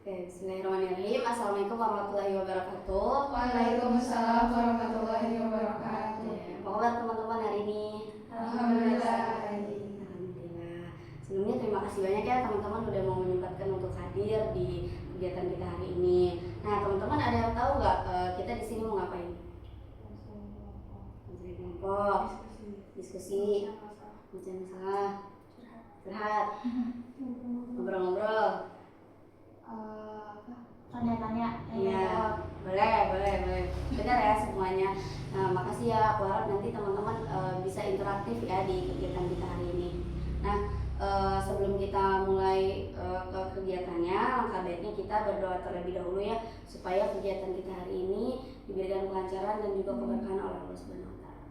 Oke, bismillahirrahmanirrahim. Assalamualaikum warahmatullahi wabarakatuh. Waalaikumsalam warahmatullahi wabarakatuh. Apa kabar teman-teman hari ini? Alhamdulillah. Alhamdulillah. Sebelumnya terima kasih banyak ya teman-teman udah mau menyempatkan untuk hadir di kegiatan kita hari ini. Nah teman-teman ada yang tahu nggak kita di sini mau ngapain? Mencari kelompok, diskusi, baca masalah, curhat, ngobrol-ngobrol. Tanya-tanya. Iya, boleh. Benar ya semuanya. Nah, makasih ya. Aku harap nanti teman-teman bisa interaktif ya di kegiatan kita hari ini. Nah, sebelum kita mulai ke kegiatannya, langkah baiknya kita berdoa terlebih dahulu ya, supaya kegiatan kita hari ini diberikan kelancaran dan juga keberkahan oleh Allah Subhanahu Wa Taala.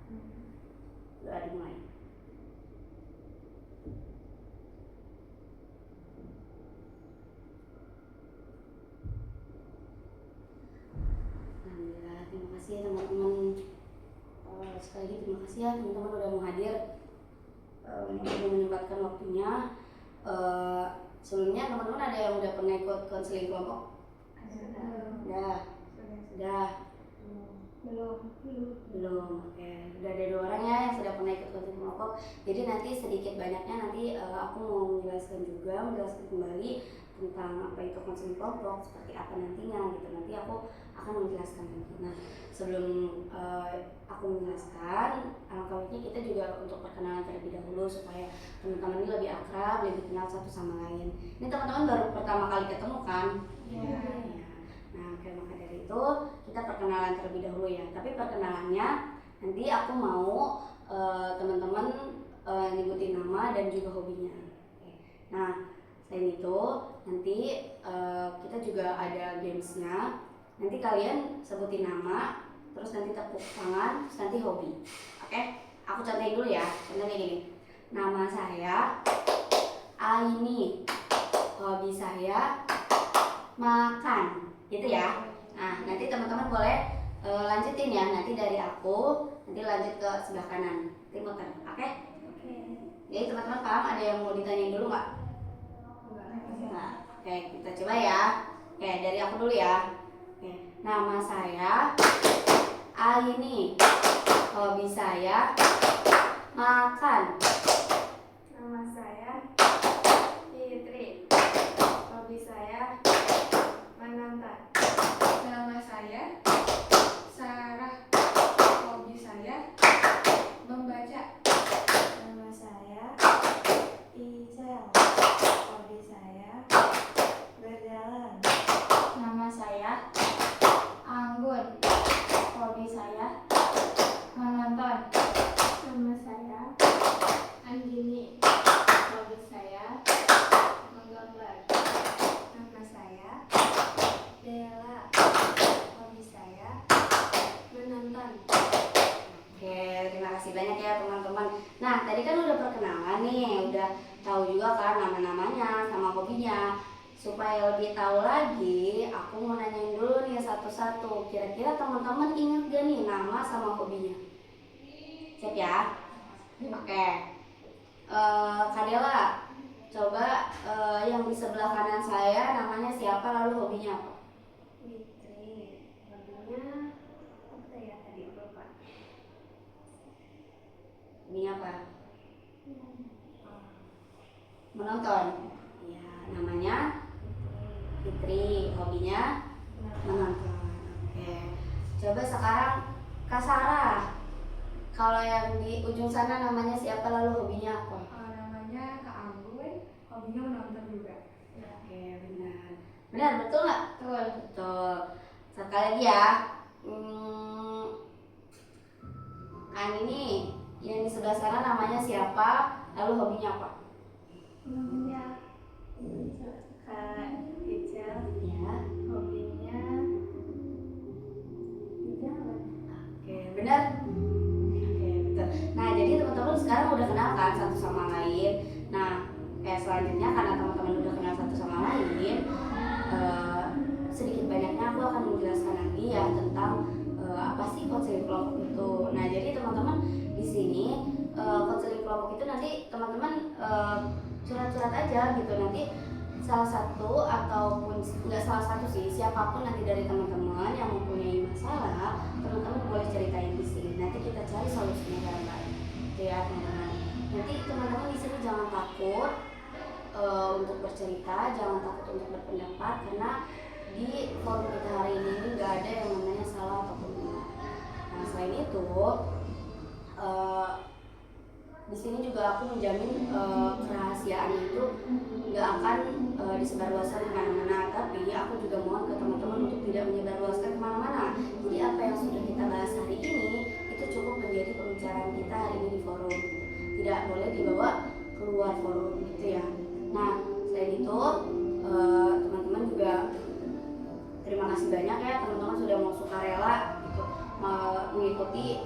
Doa dimulai. Alhamdulillah, terima kasih ya teman-teman. Sekali lagi terima kasih ya teman-teman udah mau hadir, udah menyempatkan waktunya. Sebelumnya teman-teman ada yang udah pernah ikut konseling kelompok? Sudah. Belum. Oke. Udah ada 2 orang ya yang sudah pernah ikut konseling kelompok. Jadi nanti sedikit banyaknya nanti aku mau menjelaskan kembali tentang apa itu konseling kelompok, seperti apa nantinya gitu. Nanti aku akan menjelaskan nanti. Nah, sebelum aku menjelaskan, alangkah baiknya kita juga untuk perkenalan terlebih dahulu supaya teman-teman ini lebih akrab, lebih kenal satu sama lain. Ini teman-teman baru pertama kali ketemu kan? Iya. Nah, oke, maka dari itu kita perkenalan terlebih dahulu ya. Tapi perkenalannya nanti aku mau teman-teman nyebutin nama dan juga hobinya. Oke. Nah, selain itu nanti kita juga ada gamesnya. Nanti kalian sebutin nama, terus nanti tepuk tangan, terus nanti hobi. Oke? Aku contohin dulu ya. Contohnya gini. Nama saya Aini. Hobi saya makan. Gitu ya. Nah, nanti teman-teman boleh lanjutin ya. Nanti dari aku, nanti lanjut ke sebelah kanan. Nanti muter. Oke? Jadi teman-teman paham? Ada yang mau ditanyain dulu nggak? Nah, oke, kita coba ya. Oke, dari aku dulu ya. Oke, nama saya Aini. Hobi saya makan. Nama saya Fitri. Hobi saya menonton. Nama saya Sarah. Hobi saya membaca. Nama saya Ijal. Hobi saya berjalan. Nama saya Anggun. Hobi saya menonton. Nama saya Andini. Hobi saya menggambar. Nama saya Dela. Hobi saya menonton. Oke, terima kasih banyak ya teman-teman. Nah, tadi kan udah perkenalan nih, udah tahu juga kan nama-namanya sama hobinya. Supaya lebih tahu lagi, aku mau nanyain dulu nih satu-satu. Kira-kira teman-teman ingat gak nih nama sama hobinya? Siap ya? Oke. Kak Dela, coba yang di sebelah kanan saya namanya siapa lalu hobinya apa? Fitri. Hobinya apa ya tadi lupa. Hobinya apa? Menonton. Ya, namanya Fitri, hobinya menonton. Oke. Coba sekarang Kak Sarah. Kalau yang di ujung sana namanya siapa lalu hobinya apa? Namanya Kak Anggun. Hobinya menonton juga. Oke, benar. Benar, betul nggak? Betul. Sekali lagi ya. Kan ini yang di sebelah sana namanya siapa lalu hobinya apa? Namanya Kak Ijal. Ya. Hobinya jalan. Oke, benar. Oke, betul. Nah, jadi teman-teman sekarang udah kenal kan satu sama lain. Nah, selanjutnya karena teman-teman udah kenal satu sama lain, sedikit banyaknya aku akan menjelaskan lagi ya tentang apa sih konseling kelompok itu. Nah, jadi teman-teman di sini konseling kelompok itu nanti teman-teman curhat-curhat aja gitu. Nanti salah satu ataupun nggak salah satu sih, siapapun nanti dari teman-teman yang mempunyai masalah, teman-teman boleh ceritain di sini. Nanti kita cari solusinya bareng-bareng. Gitu ya teman-teman. Nanti teman-teman di sini jangan takut untuk bercerita, jangan takut untuk berpendapat, karena di forum kita hari ini nggak ada yang namanya salah ataupun benar. Nah selain itu di sini juga aku menjamin kerahasiaan itu nggak akan disebarluaskan kemana-mana, tapi aku juga mohon ke teman-teman untuk tidak menyebarluaskan kemana-mana. Jadi apa yang sudah kita bahas hari ini itu cukup menjadi pembicaraan kita hari ini di forum, tidak boleh dibawa keluar forum gitu ya. Nah selain itu teman-teman juga terima kasih banyak ya teman-teman sudah mau sukarela gitu mengikuti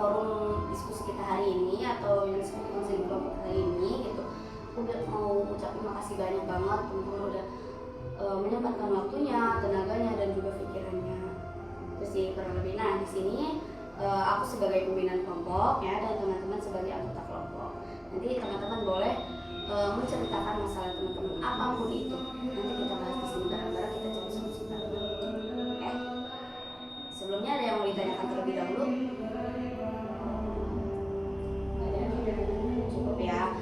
forum diskusi kita hari ini atau yang disebut konseling kelompok hari ini gitu. Aku mau ucapin makasih banyak banget teman-teman udah menyempatkan waktunya, tenaganya dan juga pikirannya. Itu sih kurang lebih. Nah di sini aku sebagai pimpinan kelompok ya dan teman-teman sebagai anggota kelompok. Nanti teman-teman boleh menceritakan masalah teman-teman apapun itu. Nanti kita bahas di sini bareng-bareng, kita cari solusi bareng-bareng. Oke. Sebelumnya ada yang mau ditanyakan terlebih dahulu? Cukup ya.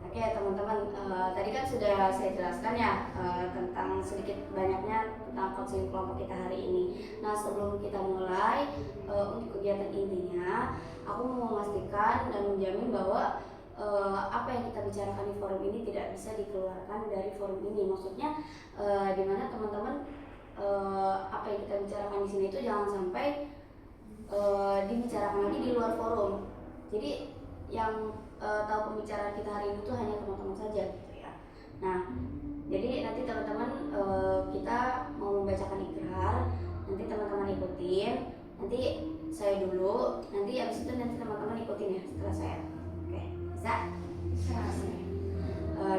Oke teman-teman, tadi kan sudah saya jelaskan ya tentang sedikit banyaknya tentang konseling kelompok kita hari ini. Nah sebelum kita mulai untuk kegiatan intinya, aku mau memastikan dan menjamin bahwa apa yang kita bicarakan di forum ini tidak bisa dikeluarkan dari forum ini. Maksudnya dimana teman-teman apa yang kita bicarakan di sini itu jangan sampai dibicarakan lagi di luar forum. Jadi yang tahu pembicaraan kita hari ini tuh hanya teman-teman saja gitu ya. Nah, jadi nanti teman-teman kita mau membacakan ikrar, nanti teman-teman ikutin, nanti saya dulu, nanti habis itu nanti teman-teman ikutin ya setelah saya. Oke, bisa? Bisa.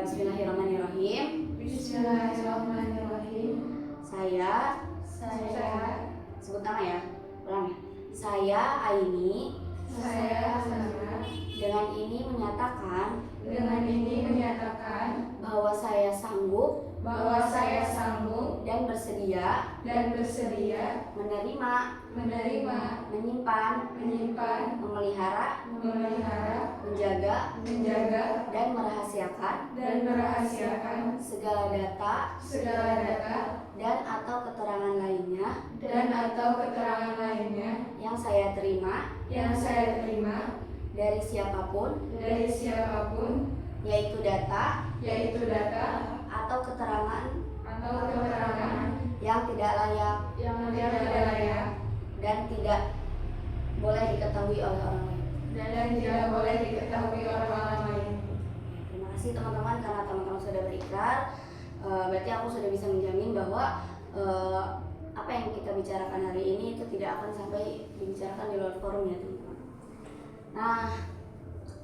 Bismillahirrahmanirrahim. Bismillahirrahmanirrahim. Saya sebut nama ya, ulang ya. Saya Aini. Saya Dengan ini menyatakan bahwa saya sanggup dan bersedia menerima, menyimpan, memelihara, menjaga, dan merahasiakan segala data dan atau keterangan lainnya yang saya terima dari siapapun, yaitu data atau keterangan yang tidak layak dan tidak boleh diketahui oleh orang lain. Terima kasih teman-teman, karena teman-teman sudah berikrar, berarti aku sudah bisa menjamin bahwa apa yang kita bicarakan hari ini itu tidak akan sampai dibicarakan di luar forum ya teman-teman. Nah,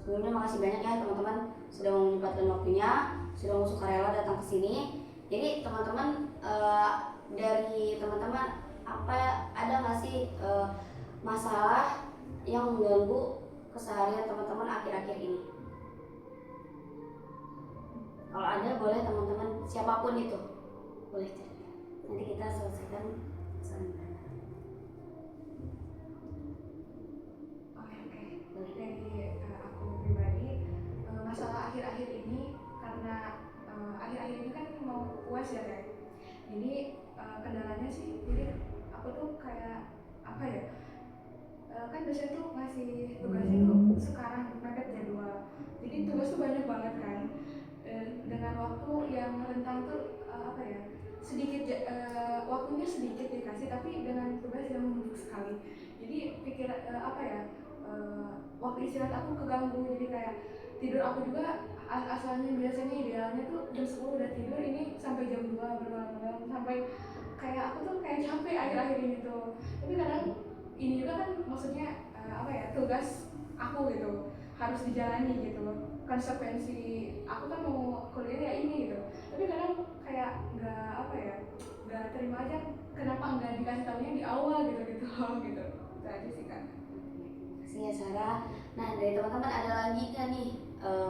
sebelumnya makasih banyak ya teman-teman sudah menyempatkan waktunya, sudah mau sukarela datang ke sini. Jadi teman-teman dari teman-teman ada nggak sih masalah yang mengganggu keseharian teman-teman akhir-akhir ini? Kalau ada boleh teman-teman siapapun itu boleh cerita. Nanti kita selesaikan selanjutnya. Dari aku pribadi, masalah akhir-akhir ini karena akhir-akhir ini kan mau UAS ya kan. Jadi kendalanya sih, jadi aku tuh kayak apa ya? Kan dosen tuh ngasih tugasnya tuh sekarang mepet jadwal. Jadi tugas tuh banyak banget kan. Dengan waktu yang rentang tuh apa ya? Sedikit waktunya sedikit dikasih, tapi dengan tugas yang menumpuk sekali. Jadi apa ya? Waktu istirahat aku keganggu, jadi kayak tidur aku juga asalnya biasanya idealnya tuh jam 10 udah tidur, ini sampai jam 2 bermalam-malam, sampai kayak aku tuh kayak capek akhir-akhir ini tuh. Tapi kadang ini juga kan maksudnya apa ya, tugas aku gitu harus dijalani gitu, konsekuensi aku kan mau kuliah ya ini gitu. Tapi kadang kayak nggak terima aja, kenapa nggak dikasih tahunya di awal gitu gitu itu aja sih kan. Terima kasih ya Sarah. Nah dari teman-teman ada lagi nggak nih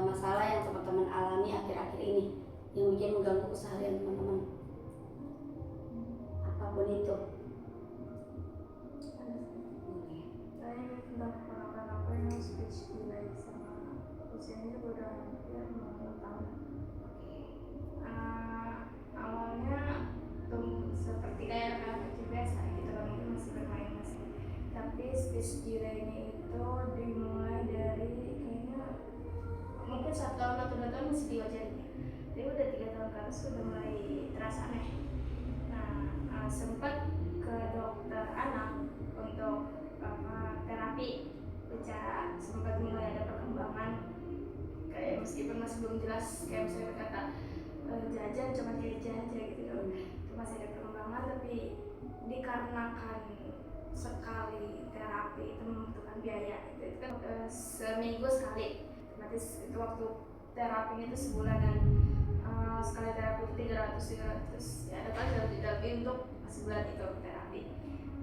masalah yang teman-teman alami akhir-akhir ini? yang bikin mengganggu keseharian teman-teman, apapun itu. Oke. Saya tentang pengalaman aku yang speech delay sama usianya juga udah hampir 6 tahun. Awalnya tuh seperti kayak anak kecil biasa gitu kan, mungkin masih bermain masih. Tapi speech delay-nya itu dimulai dari kayaknya mungkin 1 tahun atau 2 tahun masih diwajarin. Tapi udah 3 tahun ke atas udah mulai terasa aneh. Nah, sempat ke dokter anak untuk terapi bicara, sempat mulai ada perkembangan kayak meskipun masih belum jelas, kayak misalnya berkata jajan cuma jajan aja gitu loh, itu masih ada perkembangan. Tapi dikarenakan sekali terapi itu membutuhkan biaya, itu kan seminggu sekali, otomatis itu waktu terapinya itu sebulanan. Sekali terapi itu 300 ya, ada kan lebih untuk sebulan itu terapi.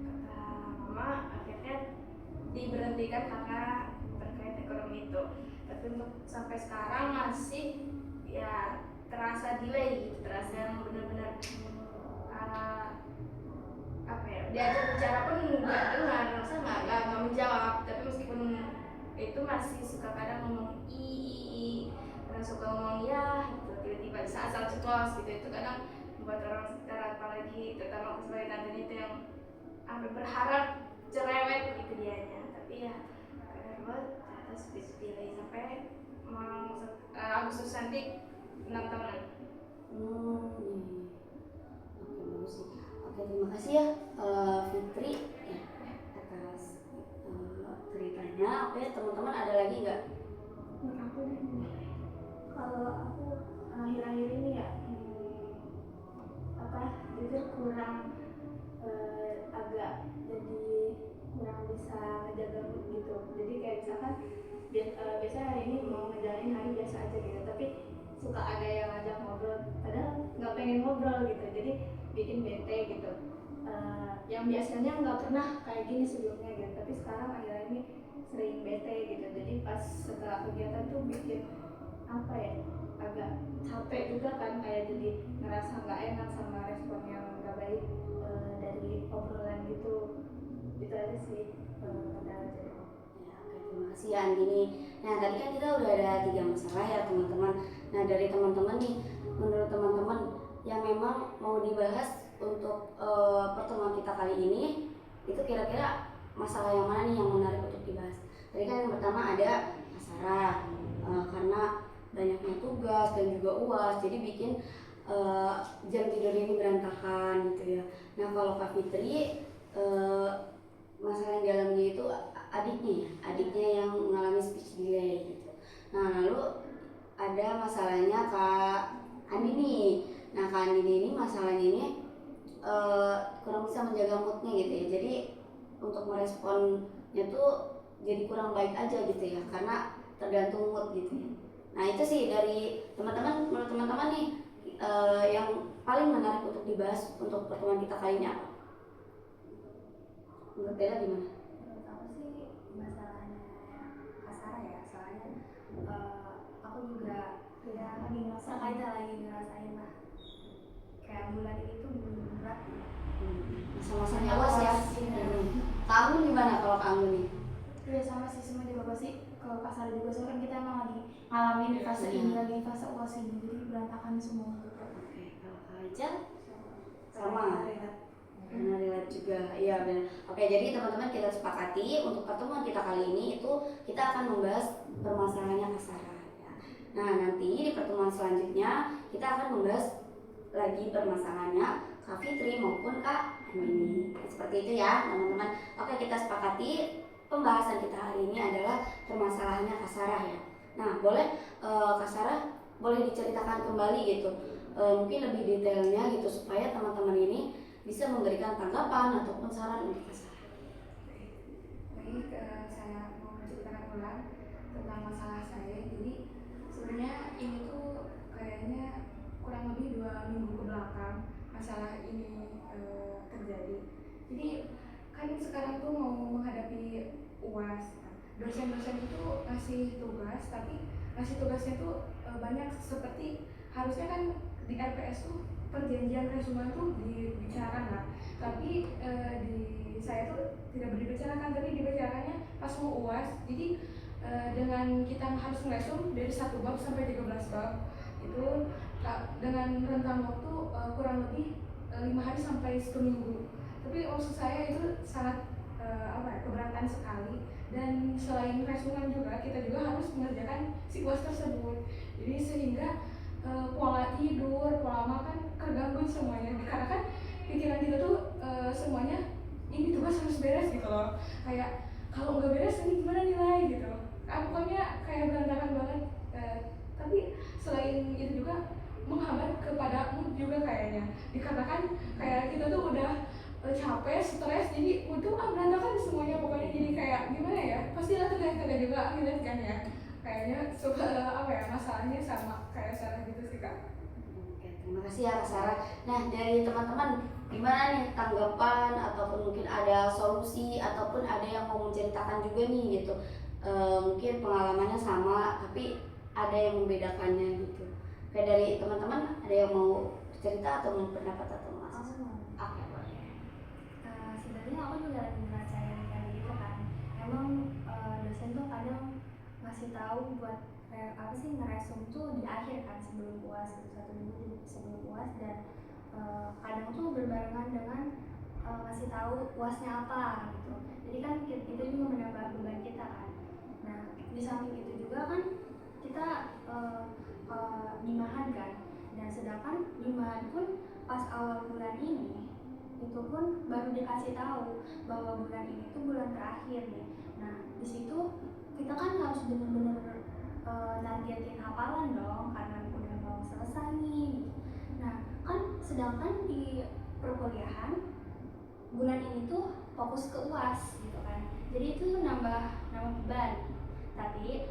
Kata mama akhirnya diberhentikan karena terkait ekonomi itu. Tapi untuk sampai sekarang masih ya terasa delay gitu, terasa yang benar-benar diajak bicara pun nggak dengar, masa nggak menjawab. Tapi meskipun itu masih suka kadang ngomong kadang suka ngomong ya gitu, tiba-tiba asal ceplos gitu. Itu kadang membuat orang sekitar, apalagi terutama aku sebagai tante itu yang berharap cerewet gitu dianya. Tapi ya kadang buat ternyata speech delay sampai Agustus nanti 6 tahunan. Oke, bagus sih. Oke, terima kasih ya Fitri ya, atas ceritanya. Oke, teman-teman ada lagi nggak? Aku kalau aku akhir-akhir ini ya jujur kurang agak jadi kurang bisa ngejaga mood gitu. Jadi kayak misalkan biasa hari ini mau ngejalanin hari biasa aja gitu, tapi suka ada yang ngajak ngobrol padahal nggak pengen ngobrol gitu, jadi bikin bete gitu. Yang biasanya nggak pernah kayak gini sebelumnya gitu, tapi sekarang akhirnya ini sering bete gitu. Jadi pas setelah kegiatan tuh bikin agak capek juga kan, kayak jadi ngerasa nggak enak sama respon yang nggak baik dari obrolan gitu. Itu aja sih kendala jadi. Terima kasih ya Andini. Nah, tadi kan kita udah ada 3 masalah ya teman-teman. Nah, dari teman-teman nih, menurut teman-teman yang memang mau dibahas untuk pertemuan kita kali ini, itu kira-kira masalah yang mana nih yang menarik untuk dibahas? Tadi kan yang pertama ada masalah karena banyaknya tugas dan juga UAS, jadi bikin jam tidur ini berantakan gitu ya. Nah, kalau Kak Fitri masalah yang dalamnya itu adiknya yang mengalami speech delay gitu. Nah, lalu ada masalahnya Kak Andini. Nah, Kak Andini ini masalahnya ini kurang bisa menjaga moodnya gitu ya. Jadi untuk meresponnya tuh jadi kurang baik aja gitu ya, karena tergantung mood gitu ya. Nah, itu sih dari teman-teman, menurut teman-teman nih yang paling menarik untuk dibahas untuk pertemuan kita kali ini apa? Menurut Bella gimana? Menurut aku sih masalahnya kasar ya, soalnya aku juga lagi ngerasain lah, kayak bulan ini tuh berat. Masa-masanya UAS ya. Kamu gimana kalau kamu nih? Iya sama sih, semua juga pasti ke kasar juga, soalnya kan kita emang lagi ngalamin di fase ini, lagi di fase UAS ini, jadi berantakan semua gitu. Oke, kalau Kak Aja sama. Karena relate juga, iya benar. Oke, jadi teman-teman kita sepakati untuk pertemuan kita kali ini itu kita akan membahas permasalahannya kasaran. Ya. Nah, nanti di pertemuan selanjutnya kita akan membahas lagi permasalahannya Kak Fitri maupun Kak Andini. Seperti itu ya teman-teman. Oke, kita sepakati pembahasan kita hari ini adalah permasalahannya kasarah ya. Nah, boleh kasarah boleh diceritakan kembali gitu, mungkin lebih detailnya gitu supaya teman-teman ini bisa memberikan tanggapan ataupun saran untuk kasarah. Baik, saya mau menceritakan ulang tentang masalah saya. Jadi sebenarnya ini tuh kayaknya kurang lebih 2 minggu ke belakang masalah ini terjadi. Jadi kan sekarang tuh mau menghadapi UAS, dosen-dosen itu ngasih tugas, tapi ngasih tugasnya tuh banyak seperti harusnya kan di RPS tuh perjanjian resumen tuh dibicarakan lah, tapi di saya tuh tidak dibicarakan, tapi dibicarakannya pas mau UAS. Jadi dengan kita harus ngeresum dari 1 bab sampai 13 bab itu dengan rentang waktu kurang lebih 5 hari sampai 1 minggu. Tapi maksud saya itu sangat keberatan sekali. Dan selain resumen juga kita juga harus mengerjakan si UAS tersebut. Jadi sehingga pola tidur, pola makan terganggu semuanya, karena kan pikiran kita tuh semuanya ini tugas harus beres gitu loh. Kayak kalau nggak beres ini gimana nilai gitu. Pokoknya kayak berantakan banget. Tapi selain itu juga menghambat kepada mood juga kayaknya. Dikarenakan kayak kita tuh udah capek, stres, jadi itu berantakan semuanya pokoknya. Jadi kayak gimana ya, pastilah tegak juga akhirnya kan ya. Kayaknya masalahnya sama kayak Sarah gitu sih Kak. Oke, terima kasih ya Kak Sarah. Nah, dari teman-teman gimana nih tanggapan ataupun mungkin ada solusi ataupun ada yang mau menceritakan juga nih gitu. Mungkin pengalamannya sama tapi ada yang membedakannya gitu. Kayak dari teman-teman ada yang mau cerita atau mau pendapat atau mas? Oke, boleh. Sebenarnya aku juga lagi ngerasain kayak gitu kan. Emang dosen tuh kadang ngasih tahu buat ngeresum tuh di akhir kan, sebelum UAS, 1 minggu sebelum UAS, dan kadang tuh berbarengan dengan ngasih tahu UASnya apa gitu. Jadi kan itu juga menambah beban kita kan. Nah, di samping itu juga kan kita nimahan kan. Dan sedangkan nimahan pun pas awal bulan ini itu pun baru dikasih tahu bahwa bulan ini tuh bulan terakhir nih. Nah, di situ kita kan harus benar-benar nargetin hafalan dong, karena udah mau selesai nih. Nah, kan sedangkan di perkuliahan bulan ini tuh fokus ke UAS gitu kan. Jadi itu nambah beban. Tapi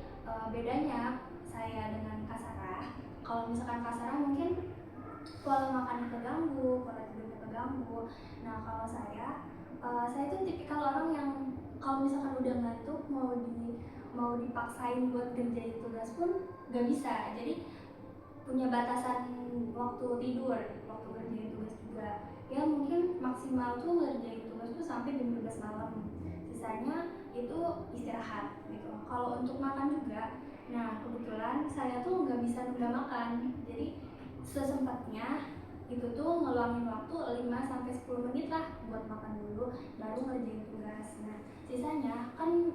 bedanya saya dengan Kak Sarah, kalau misalkan Kak Sarah mungkin pola makannya terganggu, pola tidurnya terganggu. Nah, kalau saya tuh tipikal orang yang kalau misalkan udah ngantuk mau dipaksain buat ngerjain tugas pun gak bisa. Jadi punya batasan waktu tidur, waktu ngerjain tugas juga. Ya mungkin maksimal tuh ngerjain tugas tuh sampai jam 12 malam. Sisanya itu istirahat gitu. Kalau untuk makan juga, nah kebetulan saya tuh nggak bisa nunda makan. Jadi sesempatnya itu tuh ngeluangin waktu 5-10 menit lah buat makan dulu, baru ngerjain tugas. Nah sisanya kan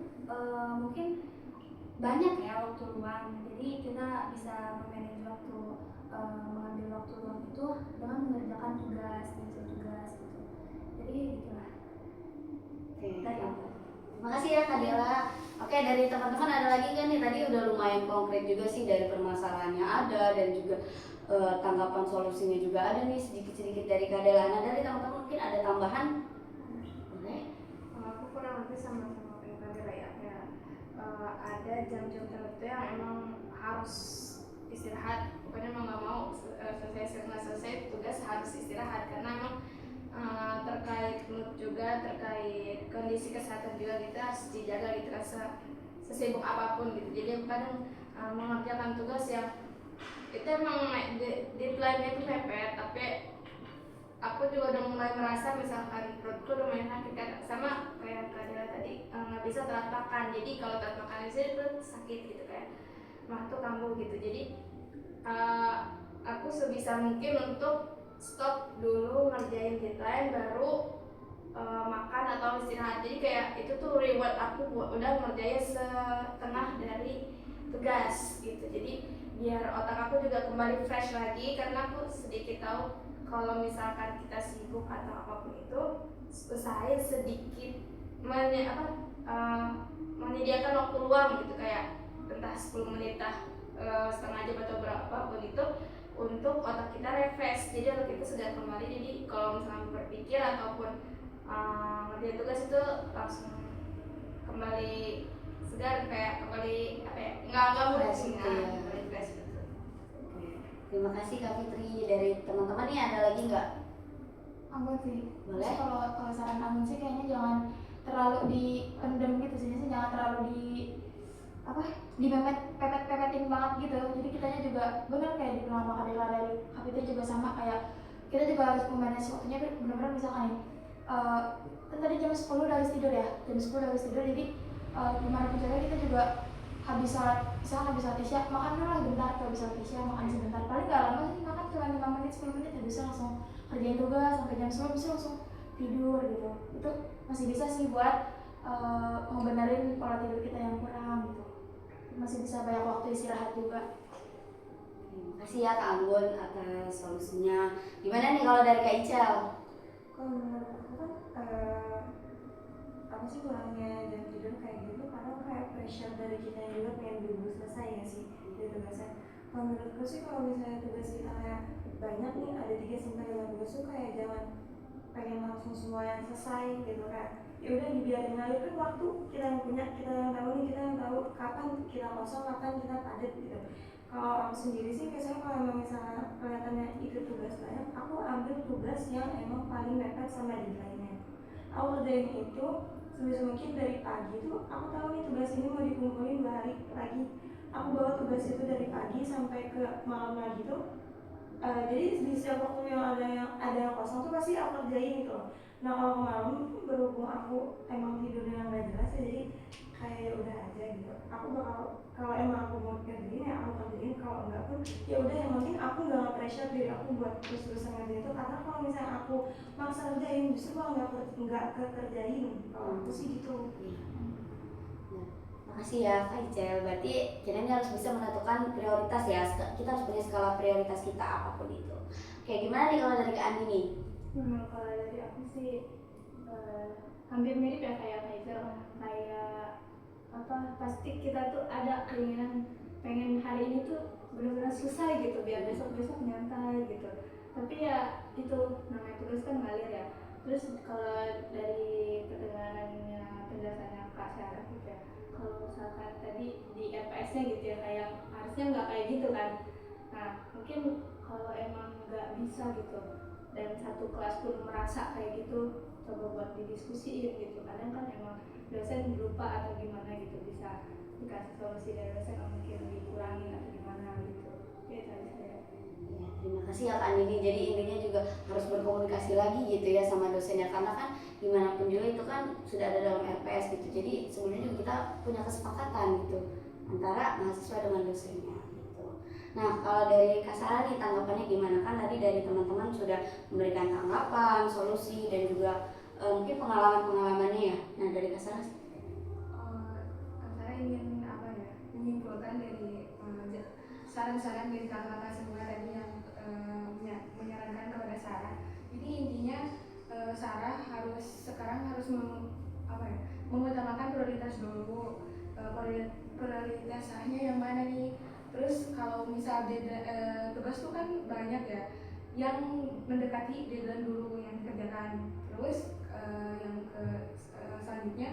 mungkin banyak ya waktu luang, jadi kita bisa memanage waktu, mengambil waktu luang itu dengan mengerjakan tugas, nyusun tugas gitu. Jadi gitulah. Oke. Dari aku. Terima kasih ya Kak Dela. Oke, dari teman-teman ada lagi kan nih, tadi udah lumayan konkret juga sih, dari permasalahannya ada dan juga tanggapan solusinya juga ada nih sedikit-sedikit dari Kak Dela. Nah, dari teman-teman mungkin ada tambahan? Boleh? Aku kurang lebih sama-sama kayak Kak Dela ya, kayak ada jam-jam tertentu yang emang harus istirahat. Pokoknya mau nggak mau selesai tugas harus istirahat, karena emang terkait mood juga, terkait kondisi kesehatan juga kita harus dijaga gitu, sesibuk apapun gitu. Jadi kadang mengerjakan tugas yang itu emang deadline-nya itu mepet, tapi aku juga udah mulai merasa misalkan perutku udah mulai sakit kan, sama kayak Kak Dela tadi nggak bisa telat makan. Jadi kalau telat makan itu perut sakit gitu, kayak mah tuh kambuh gitu. Jadi aku sebisa mungkin untuk stop dulu ngerjain deadline baru makan atau istirahat. Jadi kayak itu tuh reward aku udah ngerjain setengah dari tugas gitu. Jadi biar otak aku juga kembali fresh lagi, karena aku sedikit tahu kalau misalkan kita sibuk atau apapun itu, usahain sedikit menyediakan waktu luang gitu, kayak entah 10 menit setengah jam atau berapapun itu untuk otak kita refresh. Jadi otak kita sudah kembali, jadi kalau misalnya berpikir ataupun ngerjain tugas itu langsung kembali segar, kayak kembali nggak Fresh gitu ya. kembali fresh gitu. Terima kasih Kak Fitri. Dari teman-teman nih ada lagi nggak? Aku sih, Boleh? terus kalau saran aku sih kayaknya jangan terlalu dipendem gitu sih, jangan terlalu dipepet-pepetin banget gitu. Jadi kitanya juga bener kayak dibilang sama Kak Dela dari Kapita juga sama, kayak kita juga harus memanage waktunya benar-benar. Misalkan nih kan tadi jam 10 udah harus tidur ya, jam 10 udah harus tidur, jadi gimana pun caranya kita juga habis sholat, misalkan habis sholat isya makan dulu lah bentar, atau habis sholat isya makan sebentar, paling gak lama sih, makan cuma 5 menit 10 menit ya bisa langsung kerjain tugas sampai jam 10 bisa langsung tidur gitu. Itu masih bisa sih buat ngebenerin pola tidur kita yang kurang gitu, masih bisa banyak waktu istirahat juga. Makasih ya Kak Anggun atas solusinya. Gimana nih kalau dari Kak Icel? Kalau menurut aku kan apa sih kurangnya jam tidur kayak gitu karena kayak pressure dari kita yang juga pengen buru-buru selesai ya sih dari tugasnya. Kalau menurutku sih kalau misalnya tugas kita kayak banyak nih, ada 3-5 tugas tuh kayak jangan pengen langsung semua yang selesai gitu, kayak ya udah dibiarin ngalir, kan waktu kita yang punya, kita yang tahu nih, kita yang tahu kapan kita kosong, kapan kita padat gitu. Kalau aku sendiri sih biasanya kalau emang misalnya kelihatannya itu tugas banyak, aku ambil tugas yang emang paling mepet sama deadline-nya. Aku kerjain itu sebisa mungkin dari pagi tuh, aku tahu nih tugas ini mau dikumpulin 2 hari lagi, aku bawa tugas itu dari pagi sampai ke malam lagi tuh. Jadi di setiap waktu yang ada yang kosong tuh pasti aku kerjain gitu loh. Nah kalau malam berhubung aku emang tidurnya nggak jelas ya, jadi kayak udah aja gitu. Aku bakal kalau emang aku mau kerjain ya aku kerjain, kalau enggak pun ya udah, yang penting aku nggak pressure diri aku buat terus-terusan ngerjain itu, karena kalau misalnya aku maksa ngerjain justru malah nggak kekerjain. Kalau aku sih gitu. Makasih ya Kak Icel, berarti kita ini harus bisa menentukan prioritas ya, kita harus punya skala prioritas kita apapun itu. Oke, gimana nih kalau dari Kak Andi nih? Kalau dari aku sih hampir mirip ya kayak Kaiser, kayak apa, pasti kita tuh ada keinginan pengen hari ini tuh benar-benar selesai gitu biar besok-besok nyantai gitu. Tapi ya itu namanya tugas kan ngalir ya. Terus kalau dari kedengarannya penjelasannya Kak Syarah gitu ya, kalau misalkan tadi di RPS-nya gitu ya, kayak harusnya nggak kayak gitu kan. Nah mungkin kalau emang nggak bisa gitu dan satu kelas pun merasa kayak gitu, coba buat didiskusiin gitu. Kadang kan emang dosen lupa atau gimana gitu, bisa dikasih solusi dari dosen, mungkin dikurangin atau gimana gitu. Oke, tadi saya. Ya, terima kasih ya Kak Andi. Jadi intinya juga harus berkomunikasi lagi gitu ya sama dosennya, karena kan gimana pun juga itu kan sudah ada dalam RPS gitu. Jadi sebenarnya juga kita punya kesepakatan gitu antara mahasiswa dengan dosennya gitu. Nah kalau dari Kak Sarah nih tanggapannya gimana? Kan tadi dari teman-teman sudah memberikan tanggapan, solusi dan juga mungkin pengalaman-pengalamannya ya. Nah dari Kak Sarah sih? Saya ingin menyimpulkan dari saran-saran dari kakak-kakak semua tadi yang menyarankan kepada Sarah. Jadi intinya Sarah sekarang harus mengutamakan prioritas dulu. Prioritasnya yang mana nih? Terus kalau misal tugas tuh kan banyak ya, yang mendekati deadline dulu yang dikerjakan. Terus yang selanjutnya,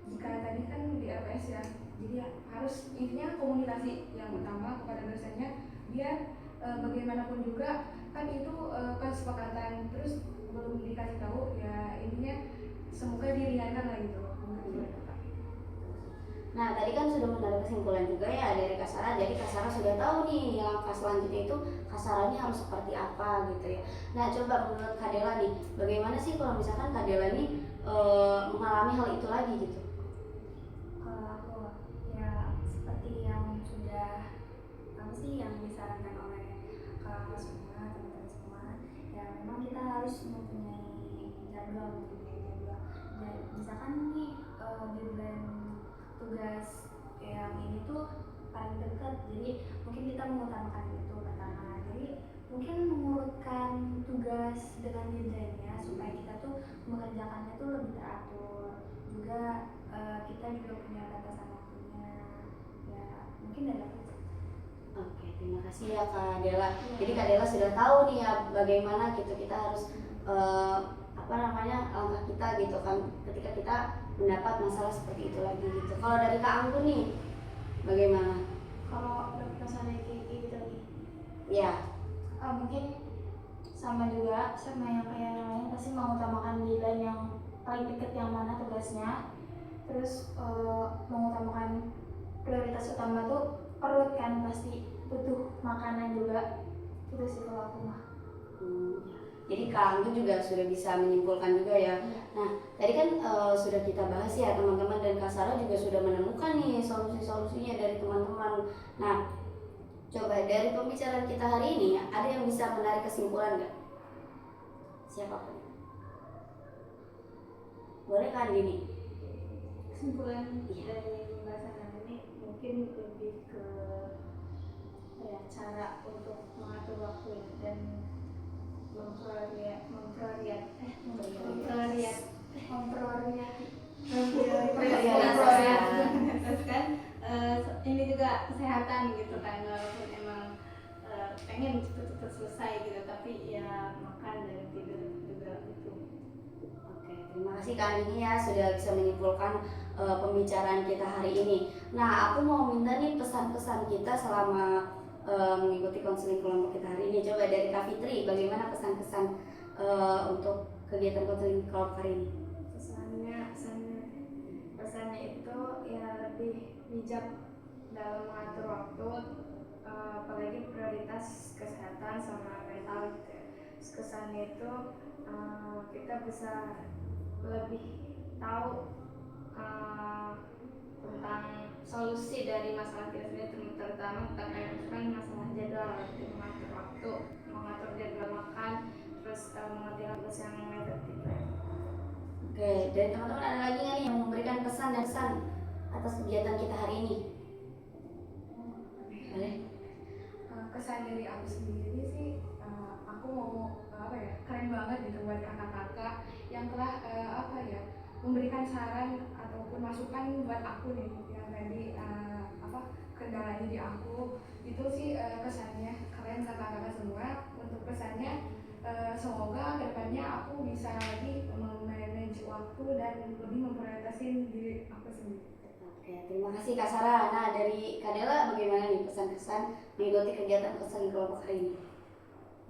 jika tadi kan di LPS ya, jadi harus intinya komunikasi yang utama kepada dosennya, biar bagaimanapun juga kan itu kesepakatan, terus belum dikasih tahu ya, intinya semoga diringankan lah gitu. Nah tadi kan sudah menarik kesimpulan juga ya dari Kak Sarah. Jadi Kak Sarah sudah tahu nih langkah selanjutnya itu kasarannya harus seperti apa gitu ya. Nah coba menurut Kak Dela nih, bagaimana sih kalau misalkan Kak Dela nih mengalami hal itu lagi gitu? Kalau aku ya seperti yang sudah apa sih yang disarankan oleh kakak semua, teman-teman semua, ya memang kita harus mempunyai jadwal. Dan misalkan nih deadline tugas yang ini tuh paling dekat, jadi mungkin kita mengutamakan itu pertama. Jadi mungkin mengurutkan tugas dengan deadline-nya supaya kita tuh mengerjakannya tuh lebih teratur. Juga kita juga punya batasan waktunya. Ya mungkin dari aku. Oke, terima kasih ya Kak Dela. Jadi Kak Dela sudah tahu nih ya bagaimana gitu kita harus langkah kita gitu kan ketika kita mendapat masalah seperti itu lagi gitu. Kalau dari Kak Anggun nih bagaimana? Kalau dapet masalah kayak gitu lagi, Ya. mungkin sama juga sama yang kayak yang lain, pasti mengutamakan deadline yang paling deket yang mana tugasnya, terus mengutamakan prioritas utama tuh perut kan, pasti butuh makanan juga. Itu sih kalau aku mah. Jadi Kak Anggun juga sudah bisa menyimpulkan juga ya. Nah, tadi kan sudah kita bahas ya teman-teman, dan Kak Sarah juga sudah menemukan nih solusi-solusinya dari teman-teman. Nah, coba dari pembicaraan kita hari ini ada yang bisa menarik kesimpulan nggak? Siapapun. Boleh Kak Andini? Kesimpulan Iya. dari pembahasan yang ini mungkin lebih ke cara untuk mengatur waktu dan memprioritaskan ini juga kesehatan gitu kan, walaupun emang pengen cepet-cepet selesai gitu, tapi ya makan dan tidur juga itu. Oke, terima kasih Kak Andini ya sudah bisa menyimpulkan pembicaraan kita hari ini. Nah, aku mau minta nih pesan-pesan kita selama mengikuti konseling kelompok kita hari ini. Coba dari Kak Fitri, bagaimana pesan-pesan untuk kegiatan konseling kelompok hari ini? Pesannya itu ya lebih bijak dalam mengatur waktu, apalagi prioritas kesehatan sama mental gitu ya. Kesannya itu kita bisa lebih tahu tentang solusi dari masalah kita sendiri, terutama tentang kayak misalkan masalah jadwal, mengatur waktu, mengatur jadwal makan, terus mengatur tugas yang efektif. Oke, dari teman-teman ada lagi nggak nih yang memberikan pesan dan kesan atas kegiatan kita hari ini? Boleh? Kesan dari aku sendiri sih, aku mau keren banget gitu buat kakak-kakak yang telah memberikan saran ataupun masukan buat aku nih yang tadi kendalanya di aku itu sih. Kesannya keren kakak-kakak semua. Untuk pesannya, semoga kedepannya aku bisa lagi memanage waktu dan lebih memprioritaskan diri aku sendiri. Oke, terima kasih Kak Sarah. Nah, dari Kak Dela bagaimana nih pesan-kesan mengikuti kegiatan konseling kelompok hari ini?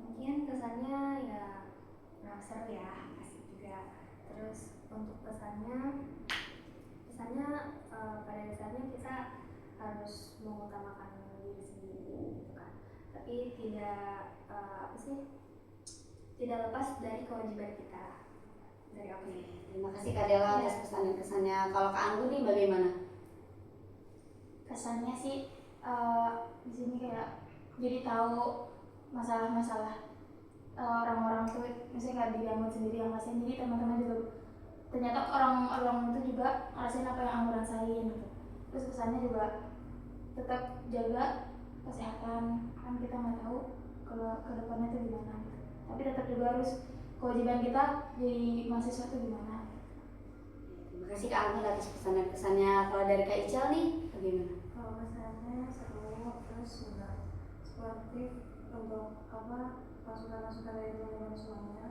Mungkin kesannya ya seru ya, asik juga. Terus untuk pesannya pada dasarnya kita harus mengutamakan diri sendiri gitu kan, tapi tidak tidak lepas dari kewajiban kita. Dari aku. Terima kasih Kak Dela atas pesan dan kesannya. Kalau Kak Anggun nih bagaimana? Kesannya sih di sini kayak jadi tahu masalah-masalah orang-orang tuh, misalnya nggak diri Anggun sendiri yang ngerasain, jadi teman-teman juga ternyata orang-orang itu juga ngerasain apa yang Anggun rasain gitu. Terus kesannya juga tetap jaga kesehatan, kan kita nggak tahu kalau kedepannya itu gimana gitu. Tapi tetap juga harus kewajiban kita jadi mahasiswa itu gimana. Terima kasih Kak Anggun atas pesan dan kesannya. Kalau dari Kak Ical nih bagaimana? Kalau kesannya seru, terus juga sportif untuk masukan-masukan dari teman-teman semuanya.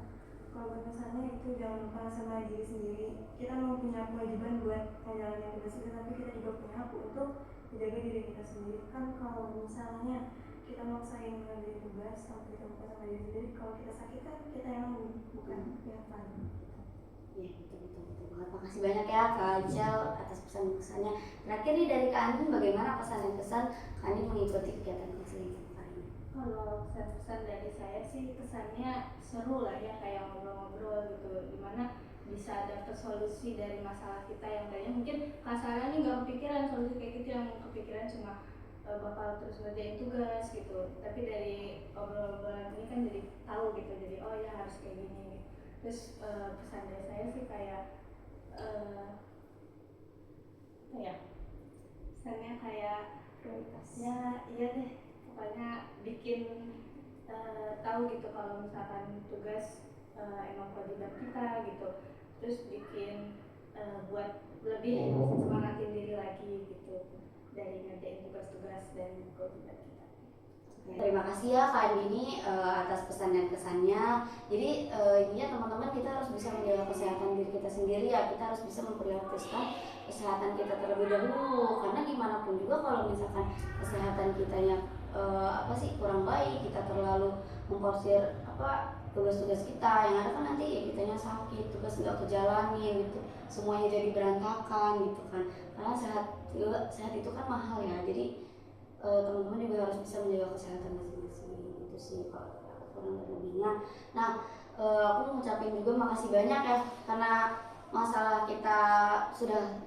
Kalau berkesannya itu jangan lupa sama diri sendiri. Kita mau punya kewajiban buat menjalani tugas itu, tapi kita juga punya hak untuk menjaga diri kita sendiri. Kan kalau misalnya kita maksain mengambil tugas tapi kita lupa sama diri sendiri, kalau kita sakit kan kita yang bukan pihak lain. Iya, betul banget. Makasih banyak ya Kak Ical atas pesan-pesannya. Terakhir nih dari Kak Andin, bagaimana pesan dan kesan Kak Andin mengikuti kegiatan konseling hari ini? Kalau pesan dari saya sih kesannya seru lah ya, kayak ngobrol-ngobrol gitu, dimana bisa dapet solusi dari masalah kita yang tadinya mungkin kasarnya nih nggak kepikiran solusi kayak gitu, yang kepikiran cuma bakal terus ngerjain tugas gitu. Tapi dari obrolan ini kan jadi tahu gitu, jadi oh ya harus kayak gini. Terus pesan dari saya sih kayak pesannya kayak prioritasnya iya deh, pokoknya bikin tahu gitu kalau misalkan tugas emang kewajiban kita gitu, terus bikin buat lebih semangatin diri lagi gitu dari ngerjain tugas-tugas dan kewajiban kita. Terima kasih ya Kak Andini atas pesan dan kesannya. Jadi intinya teman-teman, kita harus bisa menjaga kesehatan diri kita sendiri ya. Kita harus bisa memprioritaskan kesehatan kita terlebih dahulu, karena gimana pun juga kalau misalkan kesehatan kitanya kurang baik, kita terlalu memforsir tugas-tugas kita, yang ada kan nanti ya kitanya sakit, tugas nggak kejalanin gitu, semuanya jadi berantakan gitu kan. Karena sehat itu kan mahal ya, jadi teman-teman juga harus bisa menjaga kesehatan masing-masing. Itu sih kalau kurang lebihnya. Nah, aku mau ngucapin juga makasih banyak ya, karena masalah kita sudah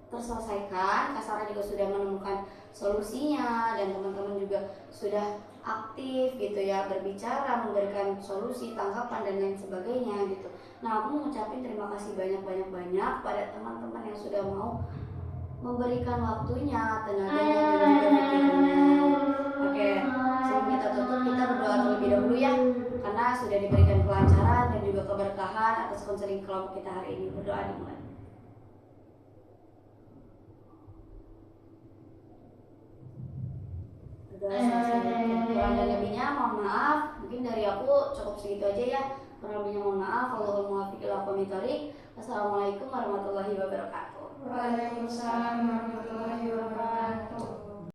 terselesaikan, Kak Sarah juga sudah menemukan solusinya, dan teman-teman juga sudah aktif gitu ya, berbicara, memberikan solusi, tanggapan dan lain sebagainya gitu. Nah, aku mau ngucapin terima kasih banyak pada teman-teman yang sudah mau memberikan waktunya, tenaganya dan juga pikirannya. Oke, sebelum kita tutup, kita berdoa terlebih dahulu ya, karena sudah diberikan kelancaran dan juga keberkahan atas konseling kelompok kita hari ini. Berdoa dimulai. Kurang dan lebihnya mohon maaf, mungkin dari aku cukup segitu aja ya. Kurang lebihnya mohon maaf. Wallahul muwaffiq ila aqwamit thoriq. Wassalamualaikum warahmatullahi wabarakatuh. Waalaikumsalam warahmatullahi wabarakatuh.